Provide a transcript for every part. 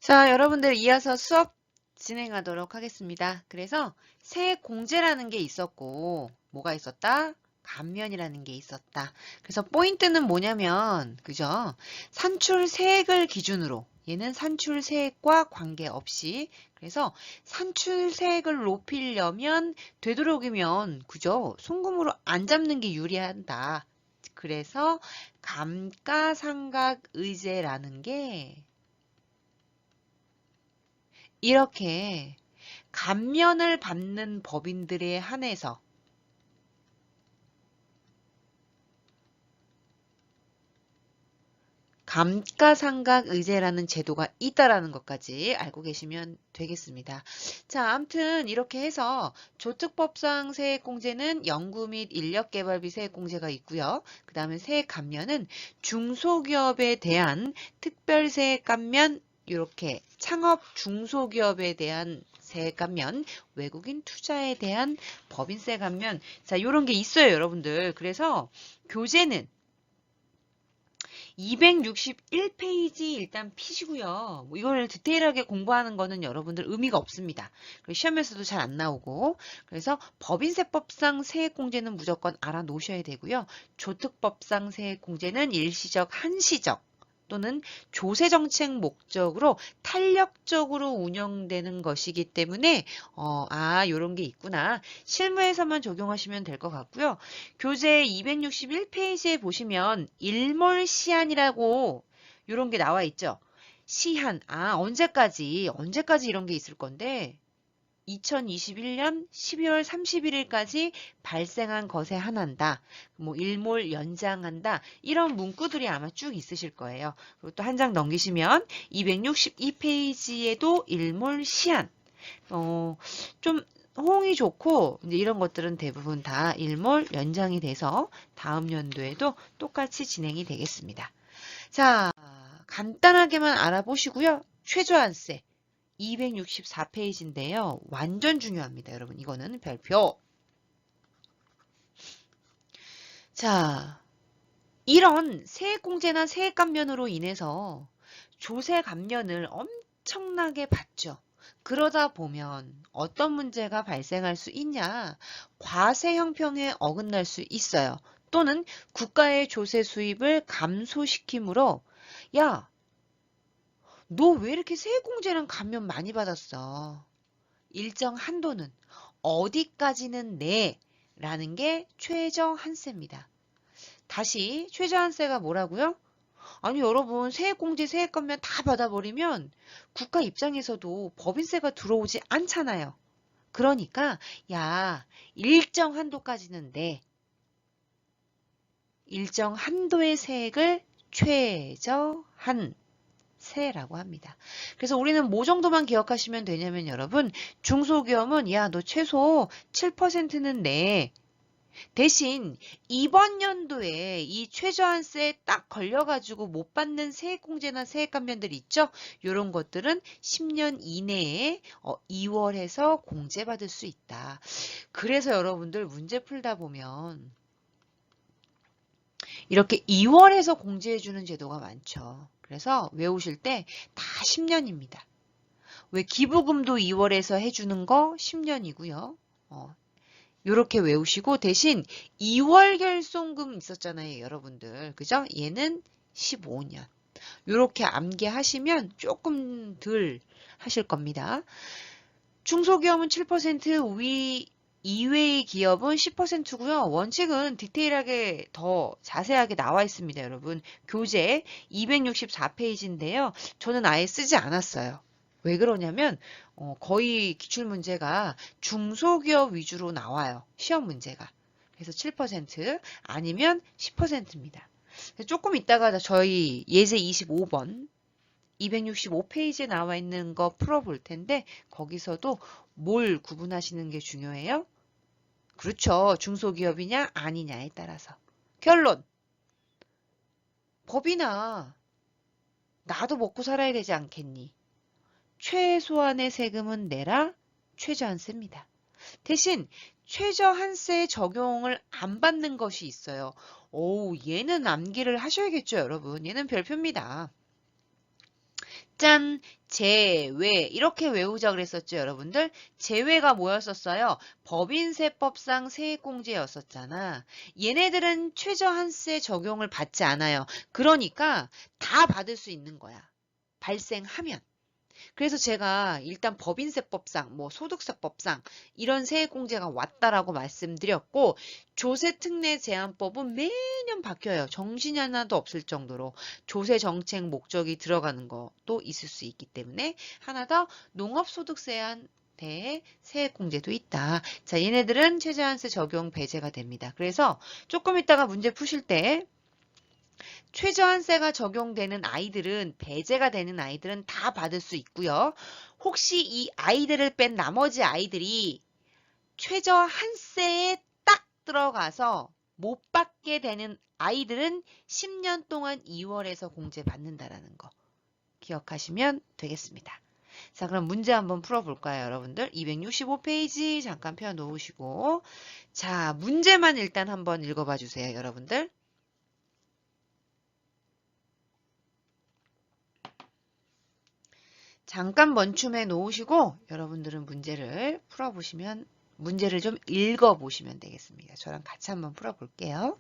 자, 여러분들 이어서 수업 진행하도록 하겠습니다. 그래서 세액공제라는 게 있었고, 뭐가 있었다? 감면이라는 게 있었다. 그래서 포인트는 뭐냐면, 그죠? 산출세액을 기준으로, 얘는 산출세액과 관계없이, 그래서 산출세액을 높이려면 되도록이면, 그죠? 송금으로 안 잡는 게 유리한다. 그래서 감가상각의제라는 게 이렇게 감면을 받는 법인들에 한해서 감가상각의제라는 제도가 있다라는 것까지 알고 계시면 되겠습니다. 자, 아무튼 이렇게 해서 조특법상 세액공제는 연구 및 인력개발비 세액공제가 있고요. 그 다음에 세액감면은 중소기업에 대한 특별세액감면, 이렇게 창업 중소기업에 대한 세감면, 외국인 투자에 대한 법인세 감면, 자, 요런 게 있어요, 여러분들. 그래서 교재는 261페이지 일단 피시고요. 뭐 이걸 디테일하게 공부하는 거는 여러분들 의미가 없습니다. 시험에서도 잘 안 나오고, 그래서 법인세법상 세액공제는 무조건 알아놓으셔야 되고요. 조특법상 세액공제는 일시적, 한시적 또는 조세정책 목적으로 탄력적으로 운영되는 것이기 때문에 요런 게 있구나. 실무에서만 적용하시면 될 것 같고요. 교재 261페이지에 보시면 일몰시한이라고 요런 게 나와 있죠. 시한, 언제까지 이런 게 있을 건데 2021년 12월 31일까지 발생한 것에 한한다. 뭐 일몰 연장한다. 이런 문구들이 아마 쭉 있으실 거예요. 그리고 또 한 장 넘기시면 262페이지에도 일몰 시한. 좀 호응이 좋고 이제 이런 것들은 대부분 다 일몰 연장이 돼서 다음 연도에도 똑같이 진행이 되겠습니다. 자, 간단하게만 알아보시고요. 최저한세. 264페이지인데요. 완전 중요합니다, 여러분. 이거는 별표. 자, 이런 세액공제나 세액감면으로 인해서 조세 감면을 엄청나게 받죠. 그러다 보면 어떤 문제가 발생할 수 있냐? 과세 형평에 어긋날 수 있어요. 또는 국가의 조세 수입을 감소시키므로 야, 너 왜 이렇게 세액공제랑 감면 많이 받았어? 일정 한도는 어디까지는 내? 라는 게 최저한세입니다. 다시 최저한세가 뭐라고요? 아니 여러분 세액공제 세액감면 다 받아버리면 국가 입장에서도 법인세가 들어오지 않잖아요. 그러니까 야 일정 한도까지는 내. 일정 한도의 세액을 최저한 세라고 합니다. 그래서 우리는 뭐 정도만 기억하시면 되냐면 여러분 중소기업은 야 너 최소 7%는 내. 대신 이번 연도에 이 최저한세에 딱 걸려가지고 못 받는 세액공제나 세액감면들 있죠? 이런 것들은 10년 이내에 2월에서 공제받을 수 있다. 그래서 여러분들 문제 풀다 보면 이렇게 2월에서 공제해주는 제도가 많죠. 그래서 외우실 때 다 10년입니다. 왜 기부금도 2월에서 해주는 거 10년이고요. 요렇게 외우시고 대신 2월 결손금 있었잖아요, 여러분들. 그죠? 얘는 15년. 요렇게 암기하시면 조금 덜 하실 겁니다. 중소기업은 7%, 이외의 기업은 10%고요. 원칙은 디테일하게 더 자세하게 나와 있습니다, 여러분. 교재 264페이지인데요. 저는 아예 쓰지 않았어요. 왜 그러냐면 거의 기출문제가 중소기업 위주로 나와요. 시험 문제가. 그래서 7% 아니면 10%입니다. 조금 있다가 저희 예제 25번 265페이지에 나와 있는 거 풀어볼 텐데 거기서도 뭘 구분하시는 게 중요해요? 그렇죠. 중소기업이냐 아니냐에 따라서. 결론. 법이나 나도 먹고 살아야 되지 않겠니? 최소한의 세금은 내라 최저한세입니다. 대신 최저한세 적용을 안 받는 것이 있어요. 얘는 암기를 하셔야겠죠, 여러분. 얘는 별표입니다. 짠! 제외 이렇게 외우자 그랬었죠, 여러분들? 제외가 뭐였었어요? 법인세법상 세액공제였었잖아. 얘네들은 최저한세 적용을 받지 않아요. 그러니까 다 받을 수 있는 거야. 발생하면. 그래서 제가 일단 법인세법상, 뭐 소득세법상 이런 세액공제가 왔다라고 말씀드렸고, 조세특례 제한법은 매년 바뀌어요. 정신이 하나도 없을 정도로 조세정책 목적이 들어가는 것도 있을 수 있기 때문에 하나 더 농업소득세한 대 세액공제도 있다. 자, 얘네들은 최저한세 적용 배제가 됩니다. 그래서 조금 있다가 문제 푸실 때 최저한세가 적용되는 아이들은 배제가 되는 아이들은 다 받을 수 있고요. 혹시 이 아이들을 뺀 나머지 아이들이 최저한세에 딱 들어가서 못 받게 되는 아이들은 10년 동안 2월에서 공제받는다라는 거 기억하시면 되겠습니다. 자, 그럼 문제 한번 풀어볼까요, 여러분들? 265페이지 잠깐 펴 놓으시고 자, 문제만 일단 한번 읽어봐 주세요, 여러분들. 잠깐 멈춤해 놓으시고 여러분들은 문제를 풀어보시면 문제를 좀 읽어보시면 되겠습니다. 저랑 같이 한번 풀어볼게요.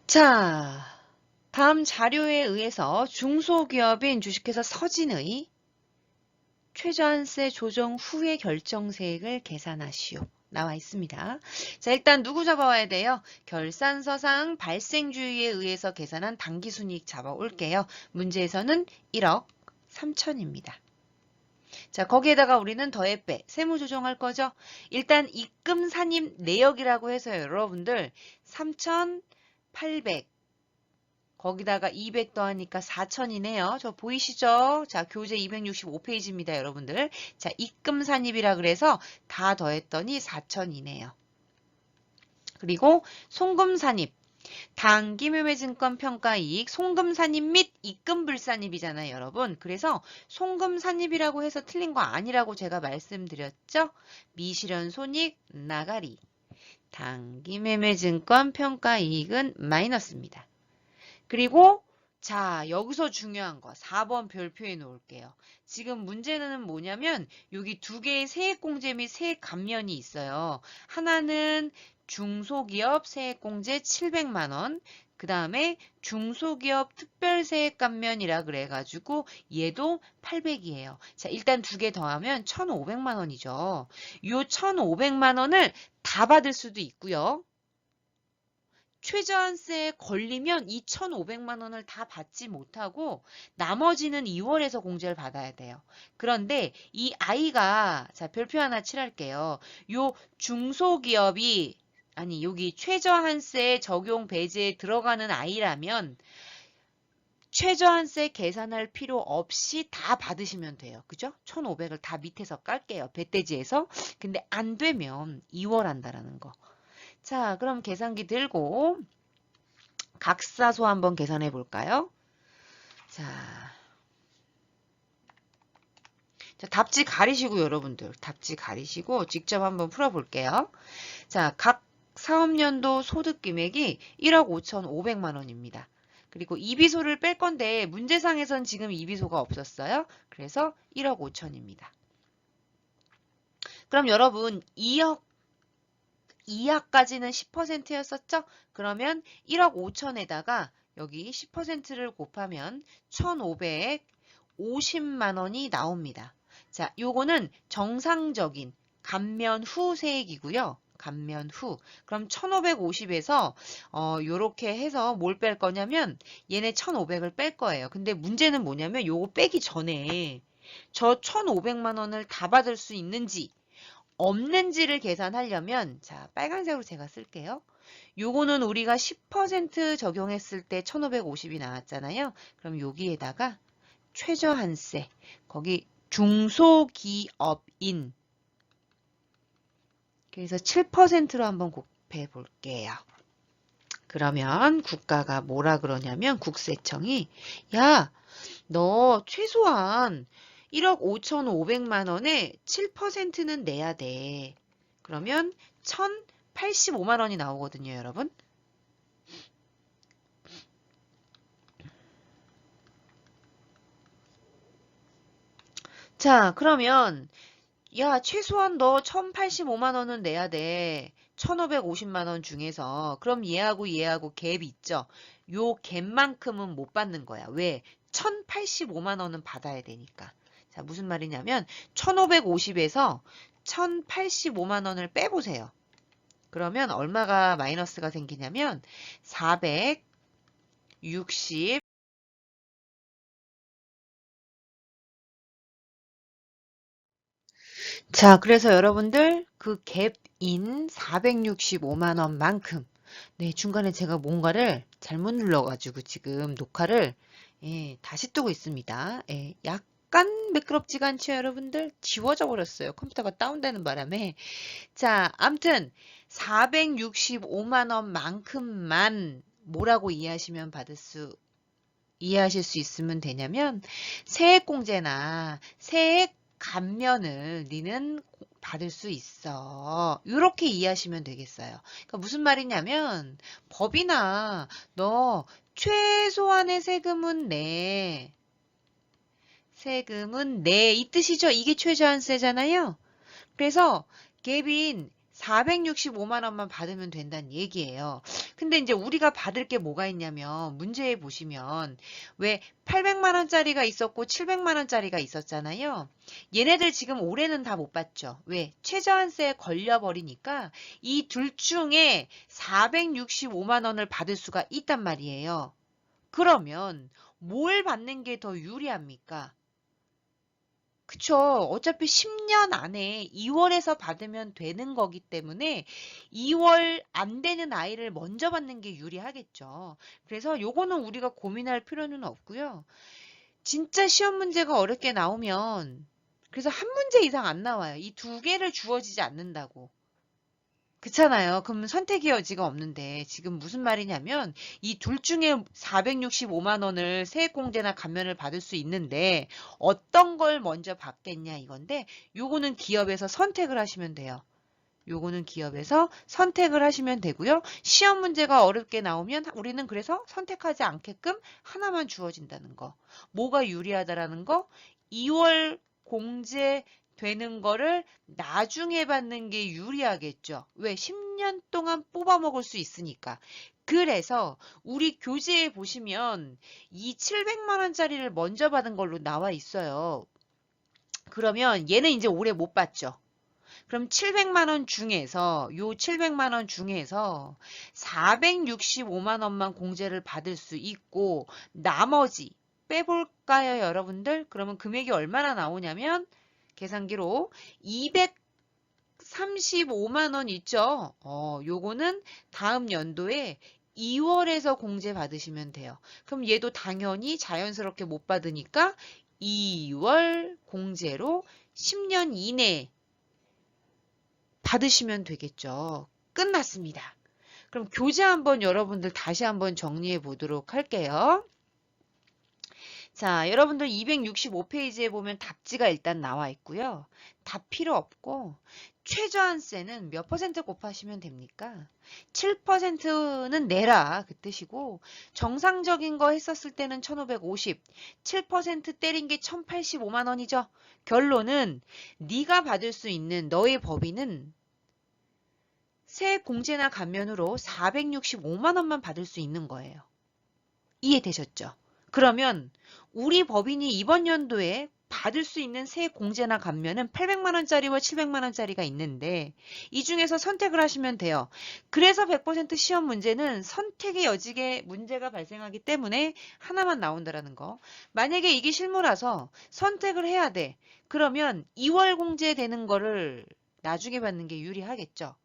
자, 다음 자료에 의해서 중소기업인 주식회사 서진의 최저한세 조정 후의 결정세액을 계산하시오. 나와 있습니다. 자, 일단 누구 잡아와야 돼요? 결산서상 발생주의에 의해서 계산한 당기순이익 잡아올게요. 문제에서는 1억 3천입니다. 자, 거기에다가 우리는 더해 빼 세무 조정할 거죠. 일단 입금 산입 내역이라고 해서 여러분들 3,800 거기다가 200 더하니까 4,000이네요. 저 보이시죠? 자, 교재 265페이지입니다, 여러분들. 자, 입금 산입이라 그래서 다 더했더니 4,000이네요. 그리고 송금 산입. 당기매매증권 평가이익, 송금산입 및 입금불산입이잖아요, 여러분. 그래서 송금산입이라고 해서 틀린 거 아니라고 제가 말씀드렸죠? 미실현손익 나가리. 당기매매증권 평가이익은 마이너스입니다. 그리고 자, 여기서 중요한 거 4번 별표에 놓을게요. 지금 문제는 뭐냐면 여기 두 개의 세액공제 및 세액감면이 있어요. 하나는 중소기업 세액공제 700만 원, 그 다음에 중소기업 특별세액감면이라 그래가지고 얘도 800이에요. 자, 일단 두 개 더하면 1,500만 원이죠. 요 1,500만 원을 다 받을 수도 있고요. 최저한세에 걸리면 2,500만 원을 다 받지 못하고 나머지는 2월에서 공제를 받아야 돼요. 그런데 이 아이가 자 별표 하나 칠할게요. 요 중소기업이 아니 여기 최저한세 적용 배제에 들어가는 아이라면 최저한세 계산할 필요 없이 다 받으시면 돼요. 그죠? 1,500을 다 밑에서 깔게요. 배대지에서. 근데 안 되면 2월 한다라는 거. 자, 그럼 계산기 들고 각사소 한번 계산해 볼까요? 자, 답지 가리시고 여러분들 답지 가리시고 직접 한번 풀어볼게요. 자, 각 사업연도 소득 금액이 1억 5,500만 원입니다. 그리고 이비소를 뺄 건데 문제상에선 지금 이비소가 없었어요. 그래서 1억 5천입니다. 그럼 여러분 2억 이하까지는 10%였었죠? 그러면 1억 5천에다가 여기 10%를 곱하면 1,550만 원이 나옵니다. 자, 요거는 정상적인 감면 후 세액이고요. 감면 후. 그럼 1,550에서 요렇게 해서 뭘 뺄 거냐면 얘네 1,500을 뺄 거예요. 근데 문제는 뭐냐면 요거 빼기 전에 저 1,500만 원을 다 받을 수 있는지 없는지를 계산하려면 자, 빨간색으로 제가 쓸게요. 요거는 우리가 10% 적용했을 때 1,550이 나왔잖아요. 그럼 여기에다가 최저한세, 거기 중소기업인, 그래서 7%로 한번 곱해 볼게요. 그러면 국가가 뭐라 그러냐면 국세청이 야, 너 최소한 1억 5,500만 원에 7%는 내야 돼. 그러면 1,085만 원이 나오거든요, 여러분. 자, 그러면 야, 최소한 너 1,085만 원은 내야 돼. 1,550만 원 중에서. 그럼 얘하고 얘하고 갭이 있죠. 요 갭만큼은 못 받는 거야. 왜? 1,085만 원은 받아야 되니까. 자, 무슨 말이냐면 1,550에서 1,085만 원을 빼보세요. 그러면 얼마가 마이너스가 생기냐면 460. 자, 그래서 여러분들 그 갭인 465만 원만큼, 네, 중간에 제가 뭔가를 잘못 눌러가지고 지금 녹화를 다시 뜨고 있습니다. 약간 매끄럽지가 않죠, 여러분들? 지워져 버렸어요. 컴퓨터가 다운되는 바람에. 자, 암튼 465만 원만큼만 뭐라고 이해하실 수 있으면 되냐면 세액공제나 세액 감면을 니는 받을 수 있어. 이렇게 이해하시면 되겠어요. 그러니까 무슨 말이냐면 법이나 너 최소한의 세금은 내. 세금은 내. 이 뜻이죠. 이게 최저한세잖아요. 그래서 갭인 465만 원만 받으면 된다는 얘기예요. 근데 이제 우리가 받을 게 뭐가 있냐면 문제에 보시면 왜 800만 원짜리가 있었고 700만 원짜리가 있었잖아요. 얘네들 지금 올해는 다 못 받죠. 왜? 최저한세에 걸려버리니까 이 둘 중에 465만 원을 받을 수가 있단 말이에요. 그러면 뭘 받는 게 더 유리합니까? 그쵸. 어차피 10년 안에 2월에서 받으면 되는 거기 때문에 2월 안 되는 아이를 먼저 받는 게 유리하겠죠. 그래서 요거는 우리가 고민할 필요는 없고요. 진짜 시험 문제가 어렵게 나오면 그래서 한 문제 이상 안 나와요. 이 두 개를 주어지지 않는다고. 그렇잖아요. 그러면 선택의 여지가 없는데 지금 무슨 말이냐면 이 둘 중에 465만 원을 세액공제나 감면을 받을 수 있는데 어떤 걸 먼저 받겠냐 이건데 요거는 기업에서 선택을 하시면 돼요. 요거는 기업에서 선택을 하시면 되고요. 시험 문제가 어렵게 나오면 우리는 그래서 선택하지 않게끔 하나만 주어진다는 거. 뭐가 유리하다라는 거? 2월 공제 되는 거를 나중에 받는 게 유리하겠죠. 왜? 10년 동안 뽑아 먹을 수 있으니까. 그래서 우리 교재에 보시면 이 700만 원짜리를 먼저 받은 걸로 나와 있어요. 그러면 얘는 이제 올해 못 받죠. 그럼 700만 원 중에서 요 700만 원 중에서 465만 원만 공제를 받을 수 있고 나머지 빼볼까요, 여러분들? 그러면 금액이 얼마나 나오냐면 계산기로 235만 원 있죠? 요거는 다음 연도에 2월에서 공제 받으시면 돼요. 그럼 얘도 당연히 자연스럽게 못 받으니까 2월 공제로 10년 이내에 받으시면 되겠죠. 끝났습니다. 그럼 교재 한번 여러분들 다시 한번 정리해 보도록 할게요. 자, 여러분들 265페이지에 보면 답지가 일단 나와 있고요. 답 필요 없고 최저한세는 몇 퍼센트 곱하시면 됩니까? 7%는 내라 그 뜻이고 정상적인 거 했었을 때는 1,550, 7% 때린 게 1,085만 원이죠. 결론은 네가 받을 수 있는 너의 법인은 세액 공제나 감면으로 465만 원만 받을 수 있는 거예요. 이해되셨죠? 그러면 우리 법인이 이번 연도에 받을 수 있는 세공제나 감면은 800만 원짜리와 700만 원짜리가 있는데 이 중에서 선택을 하시면 돼요. 그래서 100% 시험 문제는 선택의 여지에 문제가 발생하기 때문에 하나만 나온다라는 거. 만약에 이게 실무라서 선택을 해야 돼. 그러면 2월 공제되는 거를 나중에 받는 게 유리하겠죠.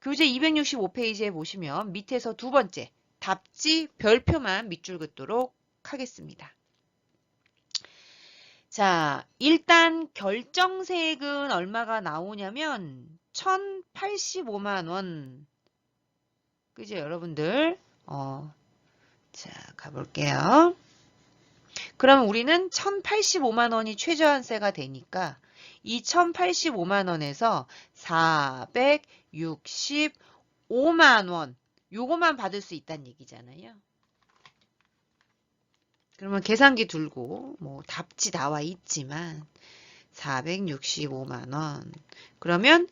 교재 265페이지에 보시면 밑에서 두 번째 답지 별표만 밑줄 긋도록 하겠습니다. 자, 일단 결정세액은 얼마가 나오냐면 1,085만 원. 그죠, 여러분들? 자, 가볼게요. 그럼 우리는 1,085만 원이 최저한세가 되니까 이 1,085만 원에서 465만 원 요거만 받을 수 있다는 얘기잖아요. 그러면 계산기 들고 뭐 답지 나와 있지만 465만 원. 그러면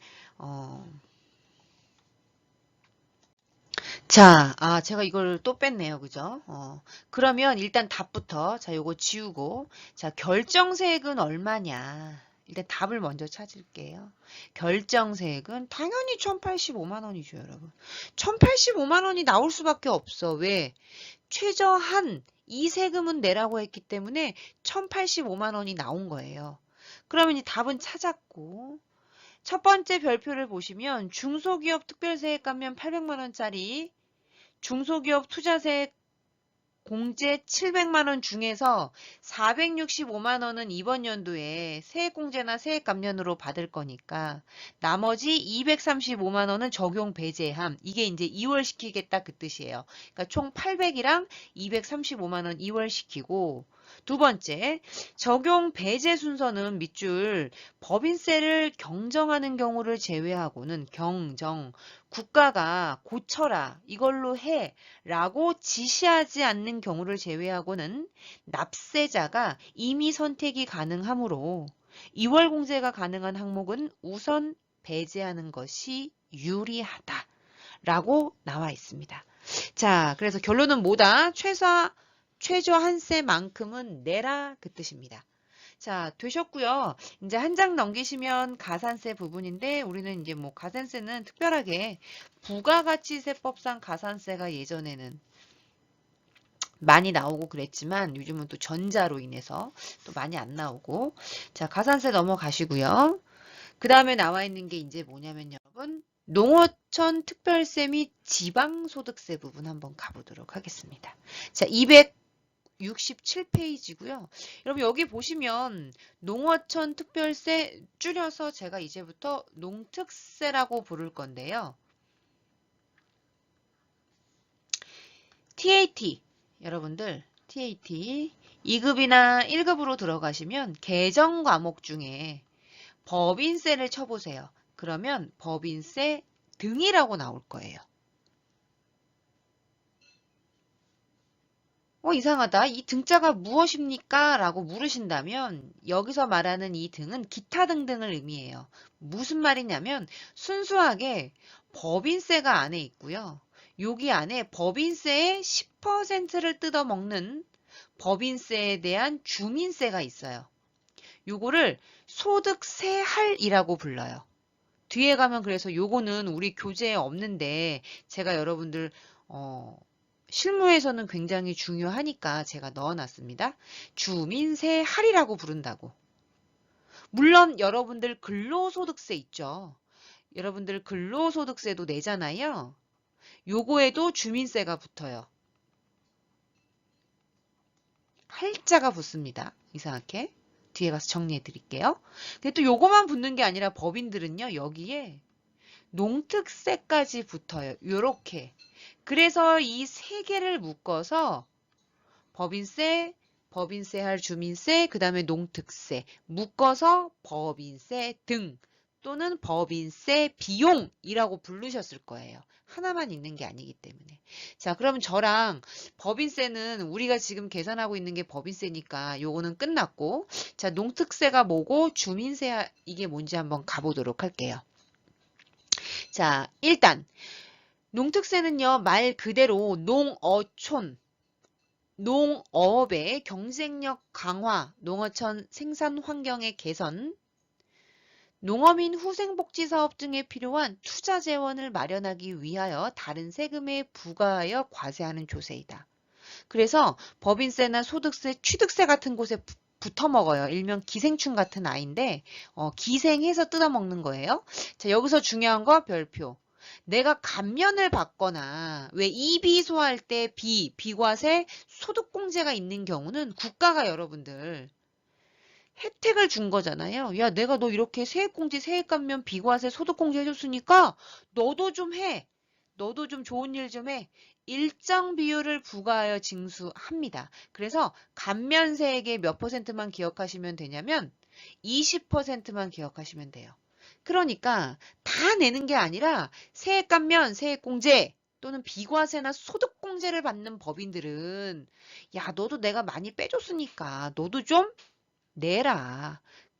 자, 제가 이걸 또 뺐네요. 그죠? 그러면 일단 답부터 자, 요거 지우고 자, 결정세액은 얼마냐? 일단 답을 먼저 찾을게요. 결정세액은 당연히 1,085만 원이죠, 여러분. 1,085만 원이 나올 수밖에 없어. 왜? 최저한 이 세금은 내라고 했기 때문에 1,085만 원이 나온 거예요. 그러면 이 답은 찾았고 첫 번째 별표를 보시면 중소기업 특별세액 감면 800만 원짜리 중소기업 투자세액 공제 700만 원 중에서 465만 원은 이번 연도에 세액공제나 세액감면으로 받을 거니까 나머지 235만 원은 적용 배제함. 이게 이제 2월 시키겠다 그 뜻이에요. 그러니까 총 800이랑 235만 원 2월 시키고 두 번째, 적용 배제 순서는 밑줄 법인세를 경정하는 경우를 제외하고는 경정, 국가가 고쳐라, 이걸로 해 라고 지시하지 않는 경우를 제외하고는 납세자가 임의 선택이 가능하므로 2월 공제가 가능한 항목은 우선 배제하는 것이 유리하다 라고 나와 있습니다. 자, 그래서 결론은 뭐다? 최저한세만큼은 내라 그 뜻입니다. 자, 되셨고요. 이제 한 장 넘기시면 가산세 부분인데 우리는 이제 뭐 가산세는 특별하게 부가가치세법상 가산세가 예전에는 많이 나오고 그랬지만 요즘은 또 전자로 인해서 또 많이 안 나오고 자, 가산세 넘어가시고요. 그 다음에 나와 있는 게 이제 뭐냐면 여러분 농어촌 특별세 및 지방소득세 부분 한번 가보도록 하겠습니다. 자, 267페이지고요. 여러분 여기 보시면 농어촌 특별세 줄여서 제가 이제부터 농특세라고 부를 건데요. TAT 여러분들 TAT 2급이나 1급으로 들어가시면 개정 과목 중에 법인세를 쳐보세요. 그러면 법인세 등이라고 나올 거예요. 이상하다. 이 등자가 무엇입니까? 라고 물으신다면 여기서 말하는 이 등은 기타 등등을 의미해요. 무슨 말이냐면 순수하게 법인세가 안에 있고요. 여기 안에 법인세의 10%를 뜯어먹는 법인세에 대한 주민세가 있어요. 요거를 소득세할이라고 불러요. 뒤에 가면 그래서 요거는 우리 교재에 없는데 제가 여러분들 실무에서는 굉장히 중요하니까 제가 넣어놨습니다. 주민세할이라고 부른다고. 물론 여러분들 근로소득세 있죠. 여러분들 근로소득세도 내잖아요. 요거에도 주민세가 붙어요. 할자가 붙습니다. 이상하게. 뒤에 가서 정리해 드릴게요. 근데 또 요거만 붙는 게 아니라 법인들은요. 여기에 농특세까지 붙어요. 요렇게. 그래서 이 세 개를 묶어서 법인세, 법인세할 주민세, 그 다음에 농특세 묶어서 법인세 등 또는 법인세 비용이라고 부르셨을 거예요. 하나만 있는 게 아니기 때문에. 자, 그러면 저랑 법인세는 우리가 지금 계산하고 있는 게 법인세니까 요거는 끝났고 자, 농특세가 뭐고 주민세 이게 뭔지 한번 가보도록 할게요. 자, 일단 농특세는요, 말 그대로 농어촌, 농업의 경쟁력 강화, 농어촌 생산 환경의 개선, 농어민 후생복지사업 등에 필요한 투자 재원을 마련하기 위하여 다른 세금에 부과하여 과세하는 조세이다. 그래서 법인세나 소득세, 취득세 같은 곳에 붙어 먹어요. 일명 기생충 같은 아이인데 기생해서 뜯어먹는 거예요. 자, 여기서 중요한 거 별표. 내가 감면을 받거나 왜 이비소할 때 비과세, 소득공제가 있는 경우는 국가가 여러분들 혜택을 준 거잖아요. 야, 내가 너 이렇게 세액공제, 세액감면, 비과세, 소득공제 해줬으니까 너도 좀 해. 너도 좀 좋은 일 좀 해. 일정 비율을 부과하여 징수합니다. 그래서 감면세액의 몇 퍼센트만 기억하시면 되냐면 20%만 기억하시면 돼요. 그러니까 다 내는 게 아니라 세액감면, 세액공제 또는 비과세나 소득공제를 받는 법인들은 야, 너도 내가 많이 빼줬으니까 너도 좀 내라.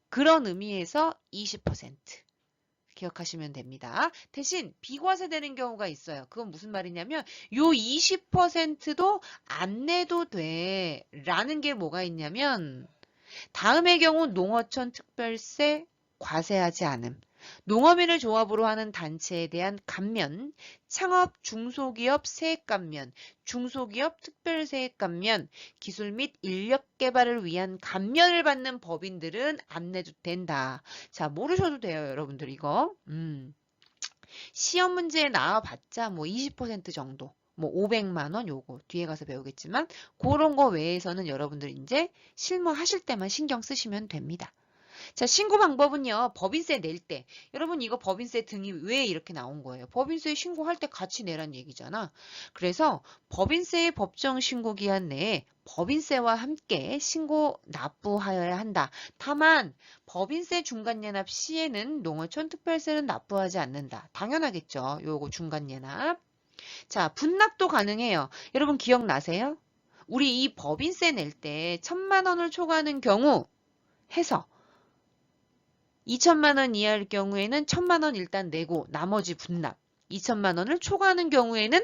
그런 의미에서 20% 기억하시면 됩니다. 대신 비과세 되는 경우가 있어요. 그건 무슨 말이냐면 요 20%도 안 내도 돼 라는 게 뭐가 있냐면 다음의 경우 농어촌 특별세 과세하지 않음. 농어민을 조합으로 하는 단체에 대한 감면, 창업 중소기업 세액 감면, 중소기업 특별세액 감면, 기술 및 인력 개발을 위한 감면을 받는 법인들은 안 내도 된다. 자, 모르셔도 돼요, 여러분들 이거. 시험 문제에 나와봤자 뭐 20% 정도. 뭐 500만 원 요거 뒤에 가서 배우겠지만 그런 거 외에서는 여러분들 이제 실무하실 때만 신경 쓰시면 됩니다. 자, 신고 방법은요. 법인세 낼 때. 여러분 이거 법인세 등이 왜 이렇게 나온 거예요? 법인세 신고할 때 같이 내란 얘기잖아. 그래서 법인세의 법정 신고 기한 내에 법인세와 함께 신고 납부하여야 한다. 다만 법인세 중간예납 시에는 농어촌 특별세는 납부하지 않는다. 당연하겠죠. 요거 중간예납. 자, 분납도 가능해요. 여러분 기억나세요? 우리 이 법인세 낼 때 1,000만 원을 초과하는 경우 해서 2천만 원 이하일 경우에는 1,000만 원 일단 내고 나머지 분납. 2천만 원을 초과하는 경우에는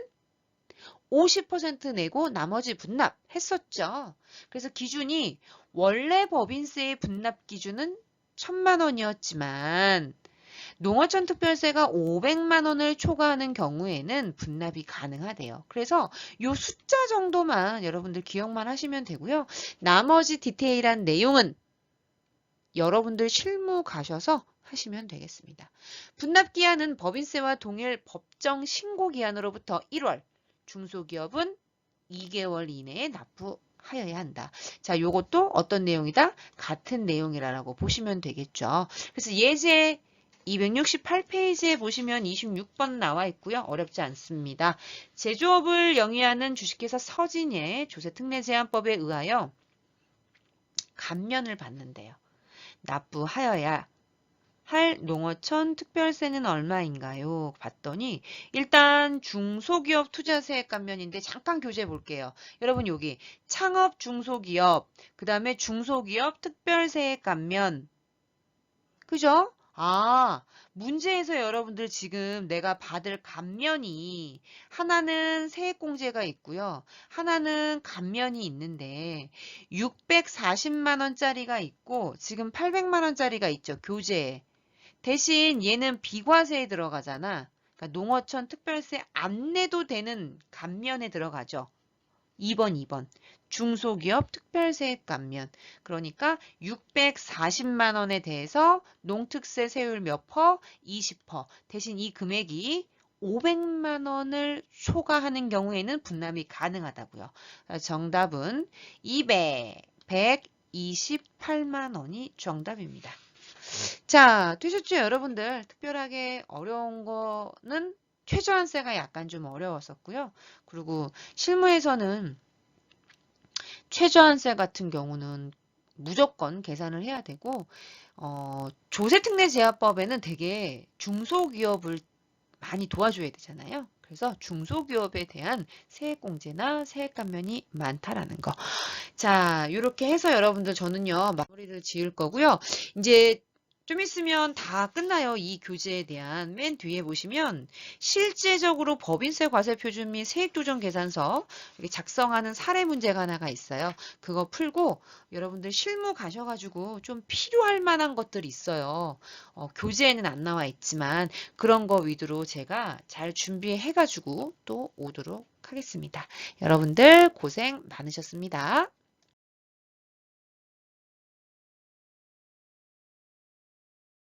50% 내고 나머지 분납 했었죠. 그래서 기준이 원래 법인세의 분납 기준은 1,000만 원이었지만 농어촌 특별세가 500만 원을 초과하는 경우에는 분납이 가능하대요. 그래서 요 숫자 정도만 여러분들 기억만 하시면 되고요. 나머지 디테일한 내용은 여러분들 실무 가셔서 하시면 되겠습니다. 분납기한은 법인세와 동일 법정 신고기한으로부터 1월, 중소기업은 2개월 이내에 납부하여야 한다. 자, 요것도 어떤 내용이다? 같은 내용이라고 보시면 되겠죠. 그래서 예제 268페이지에 보시면 26번 나와 있고요. 어렵지 않습니다. 제조업을 영위하는 주식회사 서진의 조세특례제한법에 의하여 감면을 받는데요. 납부하여야 할 농어촌 특별세는 얼마인가요? 봤더니 일단 중소기업 투자세액 감면인데 잠깐 교재해 볼게요. 여러분 여기 창업 중소기업, 그 다음에 중소기업 특별세액 감면. 그죠? 아, 문제에서 여러분들 지금 내가 받을 감면이 하나는 세액공제가 있고요. 하나는 감면이 있는데 640만 원짜리가 있고 지금 800만 원짜리가 있죠. 교재에. 대신 얘는 비과세에 들어가잖아. 그러니까 농어촌 특별세 안 내도 되는 감면에 들어가죠. 2번. 중소기업 특별세액 감면. 그러니까 640만 원에 대해서 농특세 세율 몇 퍼? 20%. 대신 이 금액이 500만 원을 초과하는 경우에는 분납이 가능하다고요. 정답은 128만 원이 정답입니다. 자, 되셨죠, 여러분들? 특별하게 어려운 거는 최저한세가 약간 좀 어려웠었고요. 그리고 실무에서는 최저한세 같은 경우는 무조건 계산을 해야 되고 조세특례제한법에는 되게 중소기업을 많이 도와줘야 되잖아요. 그래서 중소기업에 대한 세액공제나 세액감면이 많다라는 거. 자, 이렇게 해서 여러분들 저는요, 마무리를 지을 거고요. 이제 좀 있으면 다 끝나요. 이 교재에 대한 맨 뒤에 보시면 실제적으로 법인세 과세표준 및 세액조정 계산서 이렇게 작성하는 사례 문제가 하나가 있어요. 그거 풀고 여러분들 실무 가셔가지고 좀 필요할 만한 것들이 있어요. 교재에는 안 나와 있지만 그런 거 위주로 제가 잘 준비해가지고 또 오도록 하겠습니다. 여러분들 고생 많으셨습니다.